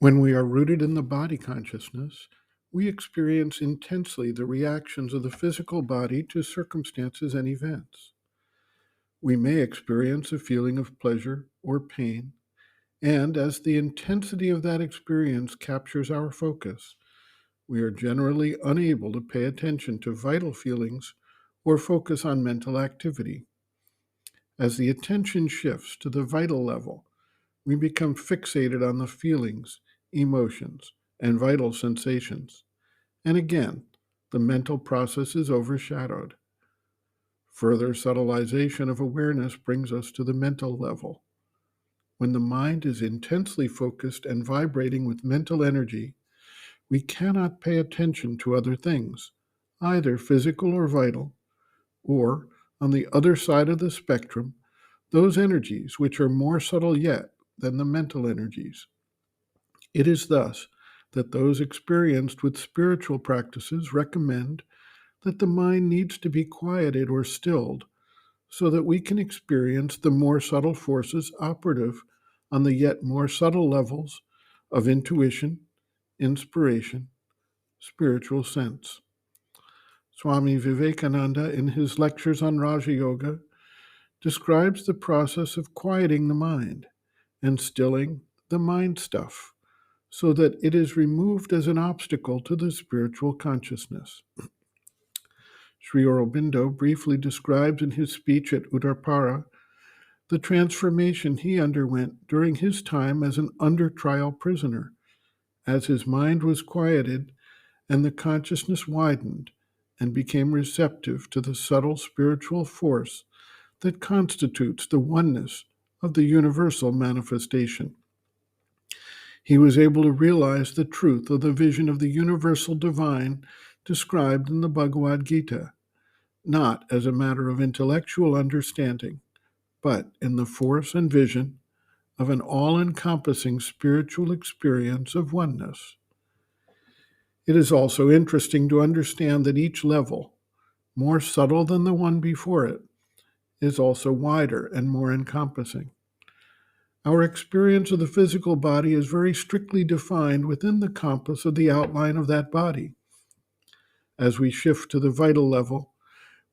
When we are rooted in the body consciousness, we experience intensely the reactions of the physical body to circumstances and events. We may experience a feeling of pleasure or pain, and as the intensity of that experience captures our focus, we are generally unable to pay attention to vital feelings or focus on mental activity. As the attention shifts to the vital level, we become fixated on the feelings, emotions, and vital sensations. And again, the mental process is overshadowed. Further subtilization of awareness brings us to the mental level. When the mind is intensely focused and vibrating with mental energy, we cannot pay attention to other things, either physical or vital, or, on the other side of the spectrum, those energies which are more subtle yet than the mental energies. It is thus that those experienced with spiritual practices recommend that the mind needs to be quieted or stilled so that we can experience the more subtle forces operative on the yet more subtle levels of intuition, inspiration, spiritual sense. Swami Vivekananda, in his lectures on Raja Yoga, describes the process of quieting the mind and stilling the mind stuff so that it is removed as an obstacle to the spiritual consciousness. Sri Aurobindo briefly describes in his speech at Uttarpara the transformation he underwent during his time as an under-trial prisoner, as his mind was quieted and the consciousness widened and became receptive to the subtle spiritual force that constitutes the oneness of the universal manifestation. He was able to realize the truth of the vision of the universal divine described in the Bhagavad Gita, not as a matter of intellectual understanding, but in the force and vision of an all-encompassing spiritual experience of oneness. It is also interesting to understand that each level, more subtle than the one before it, is also wider and more encompassing. Our experience of the physical body is very strictly defined within the compass of the outline of that body. As we shift to the vital level,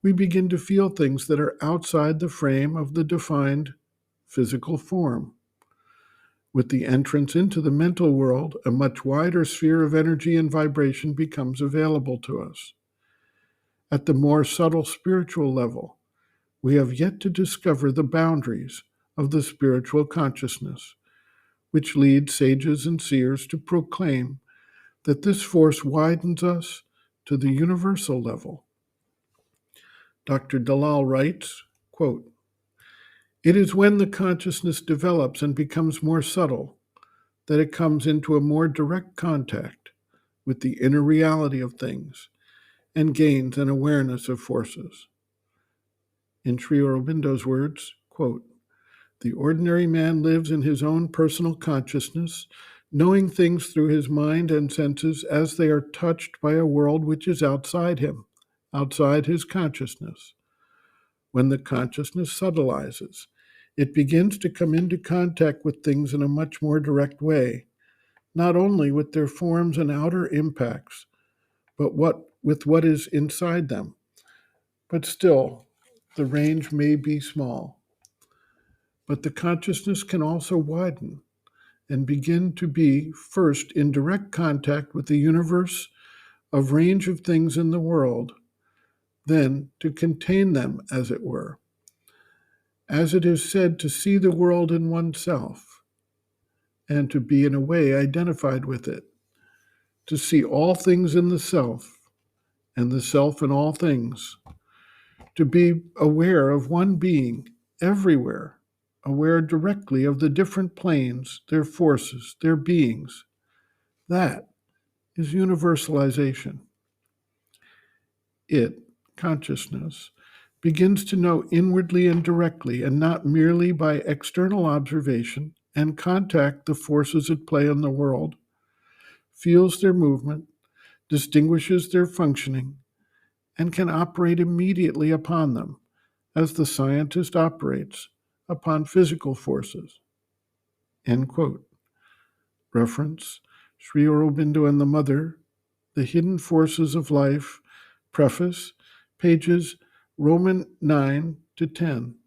we begin to feel things that are outside the frame of the defined physical form. With the entrance into the mental world, a much wider sphere of energy and vibration becomes available to us. At the more subtle spiritual level, we have yet to discover the boundaries of the spiritual consciousness, which leads sages and seers to proclaim that this force widens us to the universal level. Dr. Dalal writes, quote, "It is when the consciousness develops and becomes more subtle that it comes into a more direct contact with the inner reality of things and gains an awareness of forces." In Sri Aurobindo's words, quote, "The ordinary man lives in his own personal consciousness, knowing things through his mind and senses as they are touched by a world which is outside him, outside his consciousness. When the consciousness subtilizes, it begins to come into contact with things in a much more direct way, not only with their forms and outer impacts, but with what is inside them. But still, the range may be small. But the consciousness can also widen and begin to be first in direct contact with the universe of range of things in the world, then to contain them, as it were. As it is said, to see the world in oneself, and to be in a way identified with it, to see all things in the self, and the self in all things, to be aware of one being everywhere, aware directly of the different planes, their forces, their beings. That is universalization. It, consciousness, begins to know inwardly and directly, and not merely by external observation and contact, the forces at play in the world, feels their movement, distinguishes their functioning, and can operate immediately upon them, as the scientist operates upon physical forces." End quote. Reference: Sri Aurobindo and the Mother, The Hidden Forces of Life, Preface, pages Roman 9 to 10.